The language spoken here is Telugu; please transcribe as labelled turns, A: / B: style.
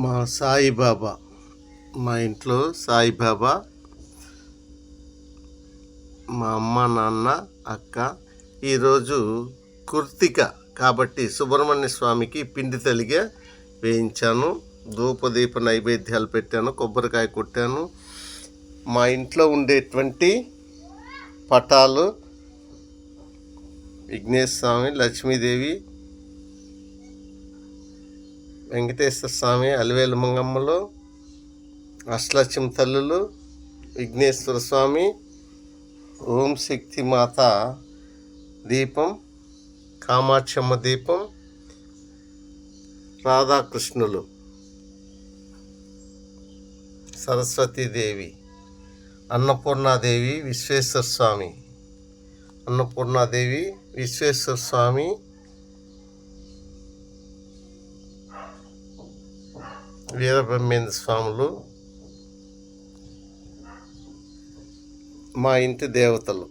A: మా సాయిబాబా, మా ఇంట్లో సాయిబాబా, మా అమ్మ, నాన్న, అక్క. ఈరోజు కృత్తిక కాబట్టి సుబ్రహ్మణ్య స్వామికి పిండి తలిగే వేయించాను. ధూపదీప నైవేద్యాలు పెట్టాను, కొబ్బరికాయ కొట్టాను. మా ఇంట్లో ఉండేటువంటి పటాలు విఘ్నేశ్వర స్వామి, లక్ష్మీదేవి, వెంకటేశ్వర స్వామి, అలివేలు మంగమ్మలు, అష్టలక్ష్మి తల్లులు, విఘ్నేశ్వర స్వామి, ఓం శక్తి మాత దీపం, కామాక్షమ్మ దీపం, రాధాకృష్ణులు, సరస్వతీదేవి, అన్నపూర్ణాదేవి, విశ్వేశ్వర స్వామి, అన్నపూర్ణాదేవి, విశ్వేశ్వర స్వామి, వీరబ్రహ్మేంద్ర స్వాములు మా ఇంటి దేవతలు.